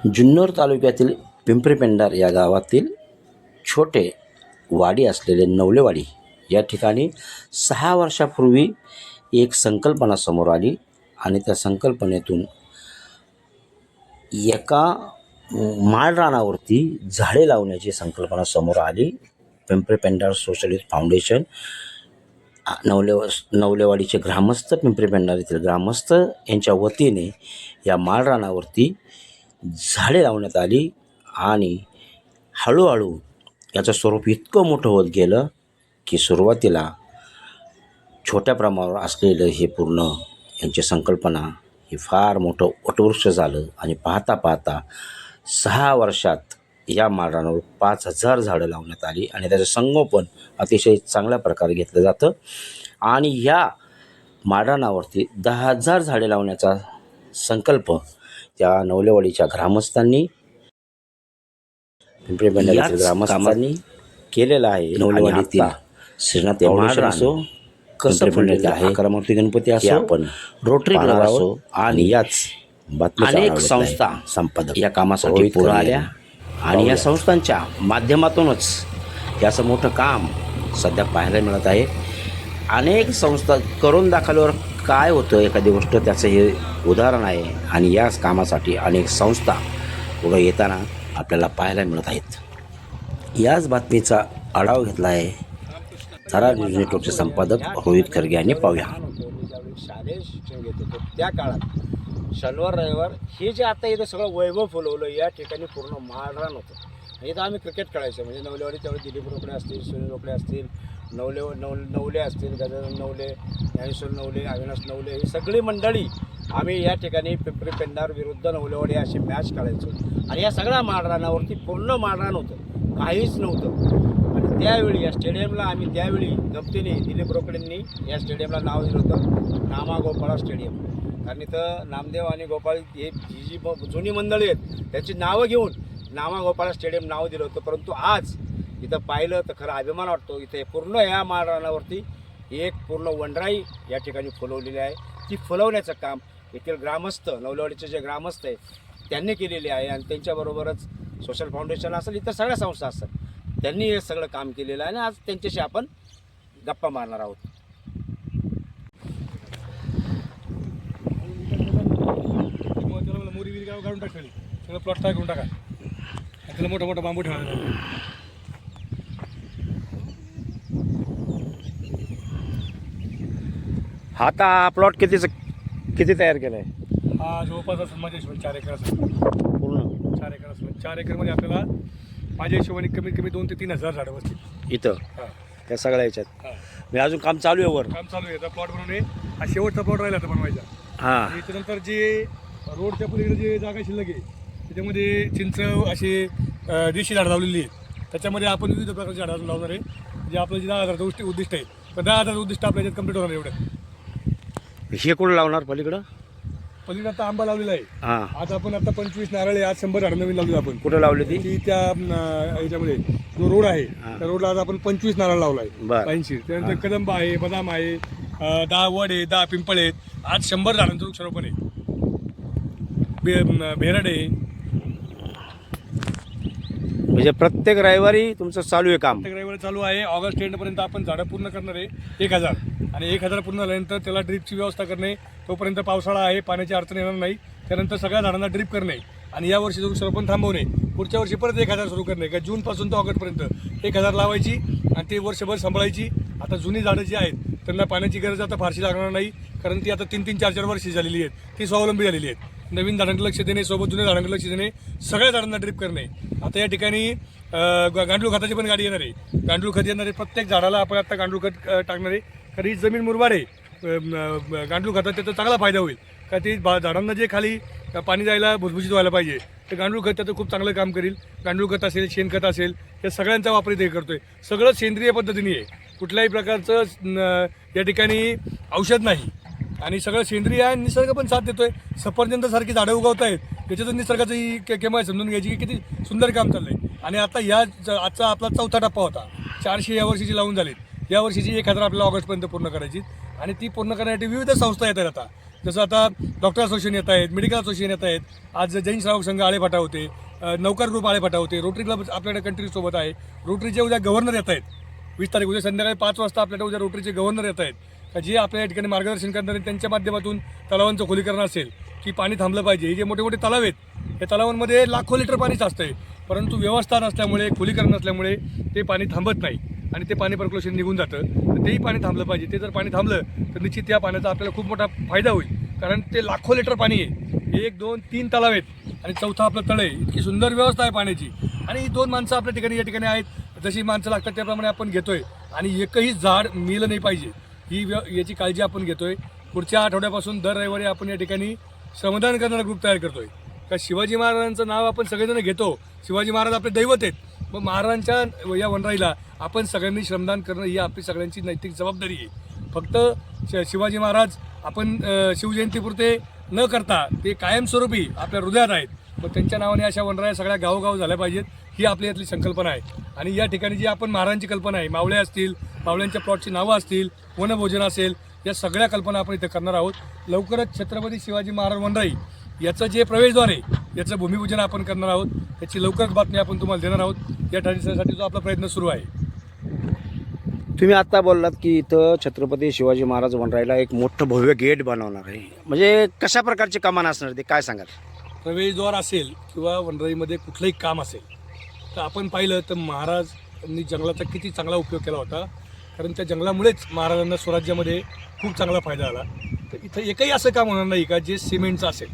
जुन्नर तालुक्यातील पिंपरीपेंडार या गावातील छोटे वाडी असलेले नवलेवाडी या ठिकाणी 6 वर्षापूर्वी एक संकल्पना समोर आली आणि त्या संकल्पनेतून एका माळरानावरती झाडे लावण्याची संकल्पना समोर आली. पिंपरीपेंडार सोशलिस्ट फाउंडेशन, नवलेवाडीचे ग्रामस्थ, पिंपरीपेंडार येथील ग्रामस्थ यांच्या वतीने या माळरानावरती झाडे लावण्यात आली आणि हळूहळू याचं स्वरूप इतकं मोठं होत गेलं की सुरुवातीला छोट्या प्रमाणावर असलेलं हे पूर्ण यांची संकल्पना हे फार मोठं वटवृक्ष झालं आणि पाहता पाहता 6 वर्षात या माळरानावर 5000 झाडं लावण्यात आली आणि त्याचं संगोपन अतिशय चांगल्या प्रकारे घेतलं जातं आणि या माळरानावरती 10,000 झाडे लावण्याचा संकल्प त्या नवलेवाडीच्या ग्रामस्थांनी, पिंपरीपेंडार ग्रामस्थांनी केलेला आहे. नवलेवाडीतील श्रीनाथ फाउंडेशन असो, कसं फंड आहे, अकरामूर्ती गणपती असो, आपण रोटरी क्लब असो आणि याच अनेक संस्था संपादक या कामासाठी पुढे आल्या आणि या संस्थांच्या माध्यमातूनच याचं मोठं काम सध्या पाहायला मिळत आहे. अनेक संस्था करून दाखवल्यावर काय होतं एखादी गोष्ट त्याचं हे उदाहरण आहे आणि याच कामासाठी अनेक संस्था पुढे येताना आपल्याला पाहायला मिळत आहेत. याच बातमीचा आढावा घेतला आहे थरार न्यूज नेटवर्कचे संपादक रोहित खरगे यांनी. पाहूया. शालेय शिक्षण घेत होतो त्या काळात शनिवार रविवार हे जे आता इथं सगळं वैभव फुलवलं, या ठिकाणी पूर्ण माळरान होतं. इथं आम्ही क्रिकेट खेळायचो, म्हणजे नवलेवाडी तेवढे दिलीप रोकडे असतील, सुनील रोकडे असतील, नवले असतील, गजानन नवले, ज्ञानेश्वर नवले, अविनाश नवले, ही सगळी मंडळी आम्ही या ठिकाणी पिंपरीपेंडार विरुद्ध नवलेवाडी अशी मॅच खेळायचो. आणि या सगळ्या माळरानावरती पूर्ण माळरान होतं, काहीच नव्हतं. आणि त्यावेळी या स्टेडियमला आम्ही त्यावेळी गमतीने दिलीप रोकडेंनी या स्टेडियमला नाव दिलं होतं नामा गोपाळा स्टेडियम. कारण इथं नामदेव आणि गोपाळ हे जी जुनी मंडळी आहेत त्यांची नावं घेऊन नामा गोपाळा स्टेडियम नाव दिलं होतं. परंतु आज इथं पाहिलं तर खरं अभिमान वाटतो. इथे पूर्ण या माळरानावरती एक पूर्ण वनराई या ठिकाणी फुलवलेली आहे. ती फुलवण्याचं काम येथील ग्रामस्थ, नवलेवाडीचे जे ग्रामस्थ आहेत त्यांनी केलेले आहे आणि त्यांच्याबरोबरच सोशल फाउंडेशन असेल, इतर सगळ्या संस्था असतात, त्यांनी हे सगळं काम केलेलं आहे आणि आज त्यांच्याशी आपण गप्पा मारणार आहोत. मोरी विरी काढून टाकली, सगळं प्लॉट टाकून टाका, त्याला मोठा मोठा बांबू ठेवायला. आता प्लॉट किती तयार केला आहे? हा जवळपास असं माझ्या हिशोबाने 4 एकर असेल, पूर्ण 4 एकर असेल. 4 एकरमध्ये आपल्याला माझ्या हिशोबाने कमीत कमी 2 ते 3 हजार झाडं बसतील इथं. हां त्या सगळ्या याच्यात हां मी अजून काम चालू आहे वर. काम चालू आहे. आता प्लॉट बनवणे हा शेवटचा प्लॉट राहिला आता बनवायचा. हां, आणि त्यानंतर जे रोडच्या पलीकडे जे जागा शिल्लक आहे त्याच्यामध्ये चिंच अशी देशी झाडं लावलेली आहेत. त्याच्यामध्ये आपण विविध प्रकारची झाडं अजून लावणार आहे. जे आपलं जे 10,000चं उद्दिष्ट आहे, तर 10,000चं उद्दिष्ट आपल्या याच्यात कंप्लीट होणार एवढं. हे कुठं लावणार पलीकडं? पलीकडे आता आंबा लावलेला आहे. हां, आज आपण आता 25 नारळ आहे, आज 100 झाडं नवीन लावली आपण. कुठं लावली ती? ती त्या याच्यामध्ये जो रोड आहे त्या रोडला आज आपण 25 नारळ लावला आहे. बरं. 80. त्यानंतर कदंबा आहे, बदाम आहे, 10 वड आहे, 10 पिंपळ आहेत. आज 100 झाडांचं वृक्षारोपण आहे. भेरड आहे. म्हणजे प्रत्येक रविवारी तुमचं चालू आहे काम? प्रत्येक रविवारी चालू आहे. ऑगस्ट एंडपर्यंत आपण झाडं पूर्ण करणार आहे 1000. आणि 1000 पूर्ण झाल्यानंतर त्याला ड्रीपची व्यवस्था करणे. तोपर्यंत पावसाळा आहे, पाण्याची अडचण येणार नाही. त्यानंतर सगळ्या झाडांना ड्रीप करणे आणि या वर्षी वृक्षारोपण थांबवणे. पुढच्या वर्षी परत 1000 सुरू करणे. का जूनपासून तर ऑगस्टपर्यंत 1000 लावायची आणि ते वर्षभर सांभाळायची. आता जुनी झाडं जी आहेत त्यांना पाण्याची गरज आता फारशी लागणार नाही, कारण ती आता 3-3, 4-4 वर्षी झालेली आहेत, ती स्वावलंबी झालेली आहेत. नवीन झाडांकडे लक्ष देणे, सोबत जुन्या झाडांकडे लक्ष देणे, सगळ्या झाडांना ड्रीप करणे. आता या ठिकाणी गांडूळ खताची पण गाडी येणार आहे. गांडूळ खत येणार आहे. प्रत्येक झाडाला आपण आता गांडूळ खत टाकणार आहे. कारण ही जमीन मुरबाड आहे. गांडूळ खतात त्याचा चांगला फायदा होईल. का ते झाडांना जे खाली पाणी जायला भुसभुशीत व्हायला पाहिजे, तर गांडूळ खत त्याचं खूप चांगलं काम करेल. गांडूळ खत असेल, शेणखत असेल, या सगळ्यांचा वापर इथे करतो आहे. सगळं सेंद्रिय पद्धतीने आहे. कुठल्याही प्रकारचं या ठिकाणी औषध नाही आणि सगळं सेंद्रिय आहे. निसर्ग पण साथ देतोय. सफरचंदासारखी झाडं उगवत आहेत. त्याच्यातून निसर्गाचं केव्हा समजून घ्यायची की किती सुंदर काम चाललं आहे. आणि आता आजचा आपला 4था टप्पा होता. 400 या वर्षीची लावून झालीत. या वर्षीची 1000 आपल्याला ऑगस्टपर्यंत पूर्ण करायची आणि ती पूर्ण करण्यासाठी विविध संस्था येतात. आता जसं आता डॉक्टर असोसिएशन येत आहेत, मेडिकल असोसिएशन येत आहेत, आज जैन श्रावक संघ आळेफाटा होते, नौकर ग्रुप आळेफाटा होते, रोटरी क्लब आपल्याकडे कंट्रीसोबत आहे, रोटरीचे उद्या गव्हर्नर येत आहेत 20 तारीख उद्या संध्याकाळी 5 वाजता आपल्याकडे उद्या रोटरीचे गव्हर्नर येत आहेत का जे आपल्या या ठिकाणी मार्गदर्शन करणार आहेत. त्यांच्या माध्यमातून तलावांचं खोलीकरण असेल की पाणी थांबलं पाहिजे. हे जे मोठे मोठे तलाव आहेत या तलावांमध्ये लाखो लिटर पाणी साचतंय, परंतु व्यवस्था नसल्यामुळे खोलीकरण नसल्यामुळे ते पाणी थांबत नाही आणि ते पाणी पर्क्युलेशन निघून जातं. तर तेही पाणी थांबलं पाहिजे. ते जर पाणी थांबलं तर निश्चित या पाण्याचा आपल्याला खूप मोठा फायदा होईल, कारण ते लाखो लिटर पाणी आहे. 1, 2, 3 तलाव आहेत आणि चौथा आपलं तळ आहे. इतकी सुंदर व्यवस्था आहे पाण्याची आणि 2 माणसं आपल्या ठिकाणी या ठिकाणी आहेत. जशी माणसं लागतात त्याप्रमाणे आपण घेतोय आणि एकही झाड मेलं नाही पाहिजे याची काळजी आपण घेतोय. पुढच्या आठवड्यापासून दर रविवारी आपण या ठिकाणी श्रमदान करणारा ग्रुप तयार करतोय. का शिवाजी महाराजांचं नाव आपण सगळेजण घेतो, शिवाजी महाराज आपले दैवत आहेत, मग महाराजांच्या या वनराईला आपण सगळ्यांनी श्रमदान करणं ही आपली सगळ्यांची नैतिक जबाबदारी आहे. फक्त शिवाजी महाराज आपण शिवजयंतीपुरते न करता ते कायमस्वरूपी आपल्या हृदयात आहेत. मग त्यांच्या नावाने अशा वनराया सगळ्या गावोगाव झाल्या पाहिजेत ही आपली यातली संकल्पना आहे. आणि या ठिकाणी जी आपण महाराजांची कल्पना आहे, मावळे असतील, मावळ्यांच्या प्लॉटची नावं असतील, वनभोजन असेल, या सगळ्या कल्पना आपण इथे करणार आहोत. लवकरच छत्रपती शिवाजी महाराज वनराई याचं जे प्रवेशद्वार आहे याचं भूमिपूजन आपण करणार आहोत. त्याची लवकरच बातमी आपण तुम्हाला देणार आहोत. या ठिकाणी जो आपला प्रयत्न सुरू आहे. तुम्ही आत्ता बोललात की इथं छत्रपती शिवाजी महाराज वनराईला एक मोठं भव्य गेट बनवणार आहे, म्हणजे कशा प्रकारचे कमान असणार ते काय सांगाल? प्रवेशद्वार असेल किंवा वनराईमध्ये कुठलंही काम असेल तर आपण पाहिलं तर महाराजांनी जंगलाचा किती चांगला उपयोग केला होता, कारण त्या जंगलामुळेच महाराजांना स्वराज्यामध्ये खूप चांगला फायदा झाला. तर इथं एकही असं काम होणार नाही का जे सिमेंटचं असेल,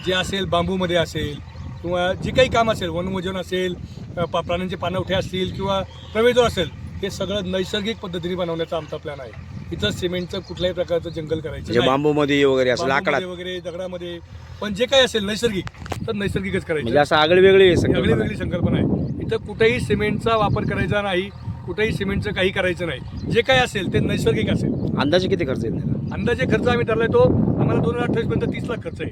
जे असेल बांबूमध्ये असेल किंवा जे काही काम असेल, वनभोजन असेल, प्राण्यांचे पाणवठे असतील किंवा प्रवेशद्वार असेल, हे सगळं नैसर्गिक पद्धतीने बनवण्याचा आमचा प्लॅन आहे. इथं सिमेंटचं कुठल्याही प्रकारचं जंगल करायचं नाही. बांबूमध्ये वगैरे असं लाकडात वगैरे दगडामध्ये, पण जे काही असेल नैसर्गिक तर नैसर्गिकच करायचं. म्हणजे असं आगळीवेगळी वेगळी संकल्पना आहे. इथं कुठेही सिमेंटचा वापर करायचा नाही, कुठेही सिमेंटचं काही करायचं नाही. जे काही असेल ते नैसर्गिक असेल. अंदाजे किती खर्च येईल? अंदाजे खर्च आम्ही ठरलाय तो आम्हाला 2028 पर्यंत 30 लाख खर्च आहे.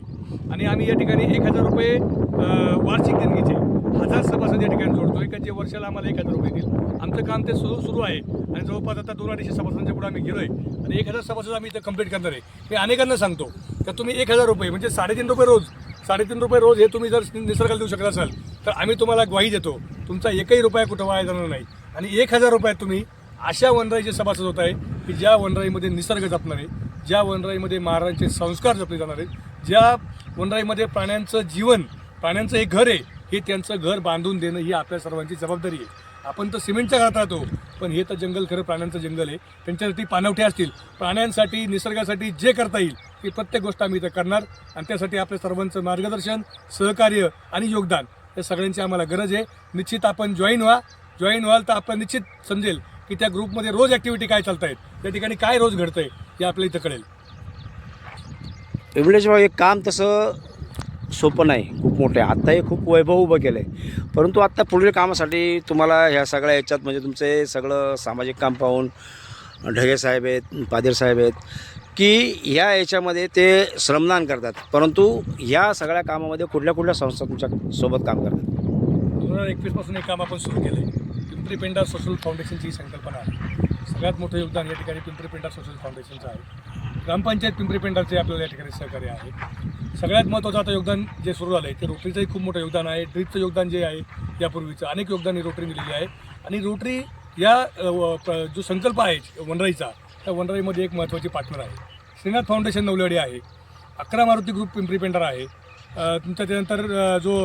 आणि आम्ही या ठिकाणी 1000 रुपये वार्षिक देणगीचे 1000 सभासद या ठिकाणी जोडतोय का जे वर्षाला आम्हाला 1000 रुपये देईल. आमचं काम ते सुरू आहे आणि जवळपास आता 200 सभासदांच्या पुढे आम्ही गेलोय आणि 1000 सभासद आम्ही इथं कंप्लीट करणार आहे. मी अनेकांना सांगतो का तुम्ही 1000 रुपये म्हणजे 3.5 रुपये रोज, 3.5 रुपये रोज हे तुम्ही जर निसर्गाला देऊ शकत असाल तर आम्ही तुम्हाला ग्वाही देतो तुमचा एकही रुपया कुठं वाया जाणार नाही. आणि 1000 रुपयात तुम्ही अशा वनराईचे सभासद होत आहे की ज्या वनराईमध्ये निसर्ग जपणार आहे, ज्या वनराईमध्ये महाराजांचे संस्कार जपले जाणार आहेत, ज्या वनराईमध्ये प्राण्यांचं जीवन, प्राण्यांचं एक घर आहे हे त्यांचं घर बांधून देणं ही आपल्या सर्वांची जबाबदारी आहे. आपण तर सिमेंटच्या घरात राहतो, पण हे तर जंगल खरं प्राण्यांचं जंगल आहे. त्यांच्यासाठी पाणवठे असतील, प्राण्यांसाठी निसर्गासाठी जे करता येईल ती प्रत्येक गोष्ट आम्ही इथं करणार. आणि त्यासाठी आपल्या सर्वांचं मार्गदर्शन, सहकार्य आणि योगदान या सगळ्यांची आम्हाला गरज आहे. निश्चित आपण जॉईन व्हाल तर आपलं निश्चित समजेल की त्या ग्रुपमध्ये रोज ॲक्टिव्हिटी काय चालत आहेत, त्या ठिकाणी काय रोज घडतंय हे आपल्या इथं कळेल. एवढेच एक काम तसं सोपं नाही, खूप मोठं आहे. आत्ता हे खूप वैभव उभं केलं आहे, परंतु आत्ता पुढील कामासाठी तुम्हाला ह्या सगळ्या याच्यात म्हणजे तुमचे सगळं सामाजिक काम पाहून ढगे साहेब आहेत, पादीर साहेब आहेत की ह्या याच्यामध्ये ते श्रमदान करतात, परंतु ह्या सगळ्या कामामध्ये कुठल्या संस्था तुमच्यासोबत काम करतात? 2021 पासून एक काम आपण सुरू केलं आहे. पिंपरी पेंढा सोशल फाउंडेशनची ही संकल्पना आहे. सगळ्यात मोठं योगदान या ठिकाणी पिंपरी पेंढा सोशल फाउंडेशनचं आहे. ग्रामपंचायत पिंपरी पेंढाचे आपल्याला या ठिकाणी सहकार्य आहे. सगळ्यात महत्त्वाचं आता योगदान जे सुरू झालं आहे ते रोटरीचंही खूप मोठं योगदान आहे. ड्रीपचं योगदान जे आहे यापूर्वीचं अनेक योगदान ही रोटरी दिलेली आहे. आणि रोटरी या जो संकल्प आहे वनराईचा, त्या वनराईमध्ये एक महत्त्वाची पार्टनर आहे. श्रीनाथ फाउंडेशन नवलेवाडी आहे, 11 मारुती ग्रुप पिंपरी पेंढा आहे, तुमच्या त्यानंतर जो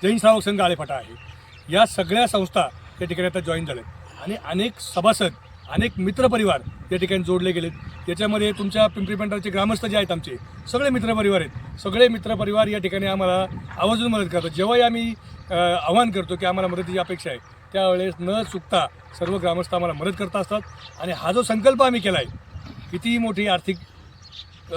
जैन श्रावक संघ आळेफाटा आहे. या सगळ्या संस्था या ठिकाणी आता जॉईन झाल्यात आणि अनेक सभासद, अनेक मित्रपरिवार या ठिकाणी जोडले गेलेत. याच्यामध्ये तुमच्या पिंपरी पेंढाचे ग्रामस्थ जे आहेत आमचे सगळे मित्रपरिवार आहेत. सगळे मित्रपरिवार या ठिकाणी आम्हाला आवर्जून मदत करतात. जेव्हाही आम्ही आवाहन करतो की आम्हाला मदतीची अपेक्षा आहे त्यावेळेस न चुकता सर्व ग्रामस्थ आम्हाला मदत करत असतात. आणि हा जो संकल्प आम्ही केला आहे, कितीही मोठी आर्थिक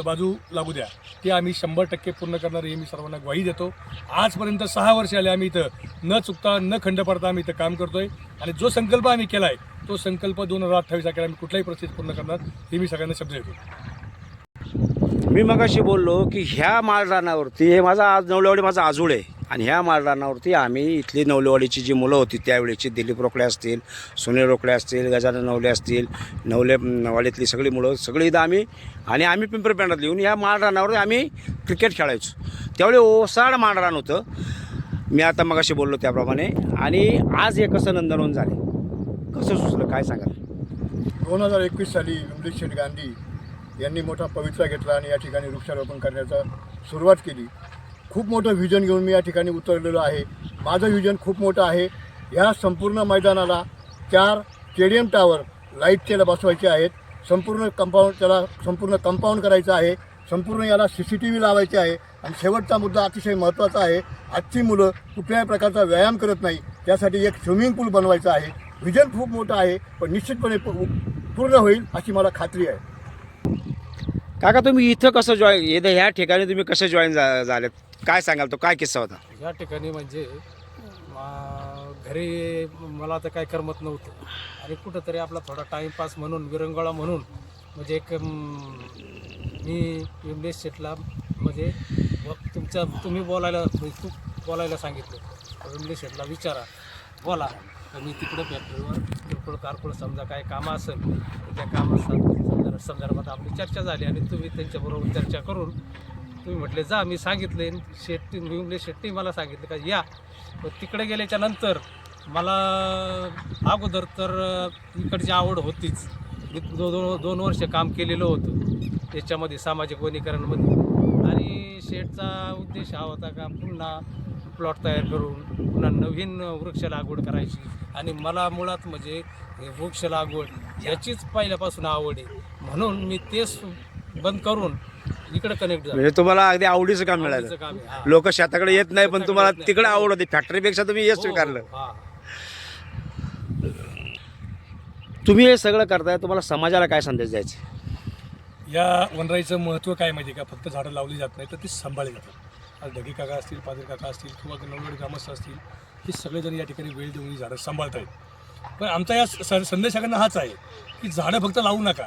बाजू लागू द्या, ते आम्ही 100% पूर्ण करणार हे मी सर्वांना ग्वाही देतो. आजपर्यंत 6 वर्ष आले आम्ही इथं न चुकता न खंड पडता आम्ही इथं काम करतोय. आणि जो संकल्प आम्ही केला आहे तो संकल्प 2028 अखेर आम्ही कुठल्याही परिस्थितीत पूर्ण करणार हे मी सगळ्यांना शब्द देतो. मी मगाशी बोललो की ह्या माळरानावरती हे माझा आज नवलेवाडी माझा आजोळ आहे. आणि ह्या माळरानावरती आम्ही इथली नवलेवाडीची जी मुलं होती त्यावेळेची दिलीप रोकडे असतील, सुनील रोकडे असतील, गजानन नवले असतील, वाडीतली सगळी मुलं सगळी इथं आम्ही पिंपरी पेंडात येऊन या माळरानावर आम्ही क्रिकेट खेळायचो. त्यावेळी ओसाड माळरान होतं, मी आता मगाशी बोललो त्याप्रमाणे. आणि आज हे कसं नंदनवन झाले, कसं सुचलं काय सांगाल? 2021 साली विमलेश शेठ गांधी यांनी मोठा पवित्रा घेतला आणि या ठिकाणी वृक्षारोपण करण्याचा सुरुवात केली. खूप मोठं व्हिजन घेऊन मी या ठिकाणी उतरलेलो आहे. माझं व्हिजन खूप मोठं आहे. ह्या संपूर्ण मैदानाला 4 स्टेडियम टावर लाईटचे बसवायचे आहेत. संपूर्ण कंपाऊंड करायचं आहे. संपूर्ण याला CCTV लावायचे आहे. आणि शेवटचा मुद्दा अतिशय महत्त्वाचा आहे. आजची मुलं कुठल्याही प्रकारचा व्यायाम करत नाही, त्यासाठी एक स्विमिंग पूल बनवायचा आहे. व्हिजन खूप मोठं आहे, पण निश्चितपणे पूर्ण होईल अशी मला खात्री आहे. काका तुम्ही इथं कसं ह्या ठिकाणी तुम्ही कसं जॉईन झालेत, काय सांगाल? तो काय किस्सा होता? या ठिकाणी म्हणजे घरी मला आता काय करमत नव्हतं आणि कुठंतरी आपला थोडा टाईमपास म्हणून विरंगुळा म्हणून म्हणजे एक मी विमलेश शेठला म्हणजे तुम्ही बोलायला सांगितलं. विमलेश शेठला विचारा, बोला. तर मी तिकडे फॅक्टरीवर किरकोळ कारकोळ समजा काय कामं असेल त्या संदर्भात आपली चर्चा झाली आणि तुम्ही त्यांच्याबरोबर चर्चा करून तुम्ही म्हटले जा. मी सांगितले विमलेश शेट्टी मला सांगितलं का या. तिकडे गेल्याच्या नंतर मला अगोदर तर इकडची आवड होतीच. मी 2 वर्ष काम केलेलं होतं त्याच्यामध्ये सामाजिक वनीकरणमध्ये. आणि शेठचा उद्देश हा होता का पुन्हा प्लॉट तयार करून पुन्हा नवीन वृक्ष लागवड करायची. आणि मला मुळात म्हणजे वृक्ष लागवड याचीच पहिल्यापासून आवड आहे, म्हणून मी तेच बंद करून इकडे कनेक्ट झालं. म्हणजे तुम्हाला अगदी आवडीचं काम मिळालं. काम आहे. लोक शेताकडे येत नाही, पण तुम्हाला तिकडे आवड होती. फॅक्टरीपेक्षा तुम्ही हे स्वीकारलं. तुम्ही हे सगळं करताय, तुम्हाला समाजाला काय संदेश द्यायचे? या वनराईचं महत्त्व काय माहिती आहे का? फक्त झाडं लावली जात नाही तर ती सांभाळली जातात. आज ढगी काका असतील, पादरी काका असतील किंवा नवलेवाडी ग्रामस्थ असतील, हे सगळेजण या ठिकाणी वेळ देऊन ही झाडं सांभाळत आहेत. पण आमचा या संदेशाकडनं हाच आहे की झाडं फक्त लावू नका,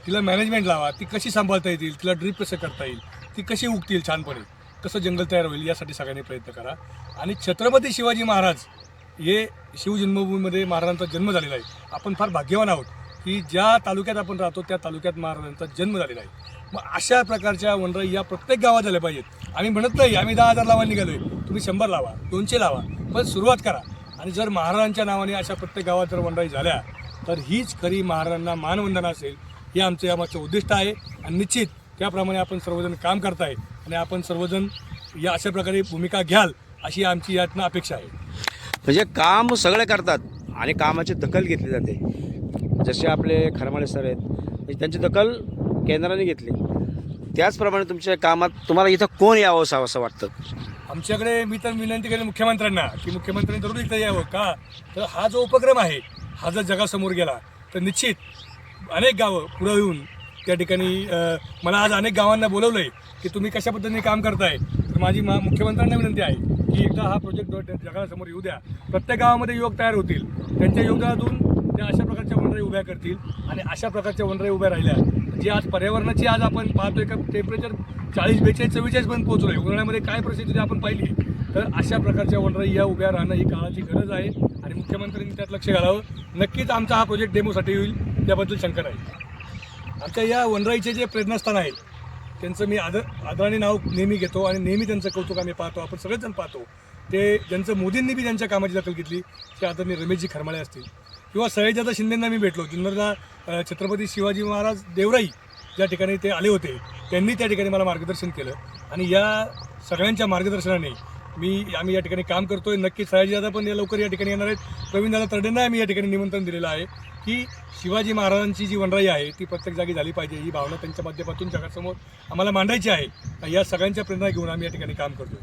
तिला मॅनेजमेंट लावा. ती कशी सांभाळता येतील, तिला ड्रीप कसं करता येईल, ती कशी उगतील छानपणे, कसं जंगल तयार होईल, यासाठी सगळ्यांनी प्रयत्न करा. आणि छत्रपती शिवाजी महाराज हे शिवजन्मभूमीमध्ये महाराजांचा जन्म झालेला आहे. आपण फार भाग्यवान आहोत की ज्या तालुक्यात आपण राहतो त्या तालुक्यात महाराजांचा जन्म झालेला आहे. मग अशा प्रकारच्या वनराई या प्रत्येक गावात झाल्या पाहिजेत. आम्ही म्हणत नाही आम्ही 10,000 लावायला निघालो आहे, तुम्ही 100 लावा, 200 लावा, पण सुरुवात करा. आणि जर महाराजांच्या नावाने अशा प्रत्येक गावात जर वनराई झाल्या तर हीच खरी महाराजांना मानवंदना असेल. हे आमचं यामागचं उद्दिष्ट आहे. आणि निश्चित त्याप्रमाणे आपण सर्वजण काम करताय आणि आपण सर्वजण या अशा प्रकारे भूमिका घ्याल अशी आमची यातनं अपेक्षा आहे. म्हणजे काम सगळे करतात आणि कामाची दखल घेतली जाते. जसे आपले खरमाळे सर आहेत, म्हणजे त्यांची दखल केंद्राने घेतली. त्याचप्रमाणे तुमच्या कामात तुम्हाला इथं कोण यावं असं वाटतं? आमच्याकडे मी तर विनंती करेन मुख्यमंत्र्यांना की मुख्यमंत्र्यांनी जरूर इथं यावं. का तर हा जो उपक्रम आहे हा जर जगासमोर गेला तर निश्चित अनेक गावं पुढं येऊन त्या ठिकाणी मला आज अनेक गावांना बोलवलं आहे की तुम्ही कशा पद्धतीने काम करताय. तर माझी मुख्यमंत्र्यांना विनंती आहे की एकदा हा प्रोजेक्ट जगासमोर येऊ द्या. प्रत्येक गावामध्ये युवक तयार होतील, त्यांच्या योगदानातून त्या अशा प्रकारच्या वनराई उभ्या करतील. आणि अशा प्रकारच्या वनराई उभ्या राहिल्या जी आज पर्यावरणाची आज आपण पाहतोय का टेम्परेचर 40, 42, 44 पर्यंत पोहोचलो आहे. उन्हाळ्यामध्ये काय परिस्थिती आपण पाहिली. तर अशा प्रकारच्या वनराई या उभ्या राहणं ही काळाची गरज आहे आणि मुख्यमंत्र्यांनी त्यात लक्ष घालावं. नक्कीच आमचा हा प्रोजेक्ट डेमोसाठी होईल, त्याबद्दल शंका नाही. आमच्या या वनराईचे जे प्रेरणास्थान आहे त्यांचं मी आदराने नाव नेहमी घेतो आणि नेहमी त्यांचं कौतुक आम्ही पाहतो, आपण सगळेजण पाहतो. ते ज्यांचं मोदींनी बी ज्यांच्या कामाची दखल घेतली ते आदरणीय रमेशजी खरमाळे असतील किंवा सयाजीदादा शिंदेंना मी भेटलो. जुन्नरला छत्रपती शिवाजी महाराज देवराई ज्या ठिकाणी ते आले होते त्यांनी त्या ठिकाणी मला मार्गदर्शन केलं. आणि या सगळ्यांच्या मार्गदर्शनाने आम्ही या ठिकाणी काम करतोय. नक्की सयाजीदादा पण लवकर या ठिकाणी येणार आहेत. प्रवीणदादा तरडेंना आम्ही या ठिकाणी निमंत्रण दिलेलं आहे की शिवाजी महाराजांची जी वनराई आहे ती प्रत्येक जागी झाली पाहिजे. ही भावना त्यांच्या माध्यमातून जगासमोर आम्हाला मांडायची आहे. या सगळ्यांच्या प्रेरणा घेऊन आम्ही या ठिकाणी काम करतोय.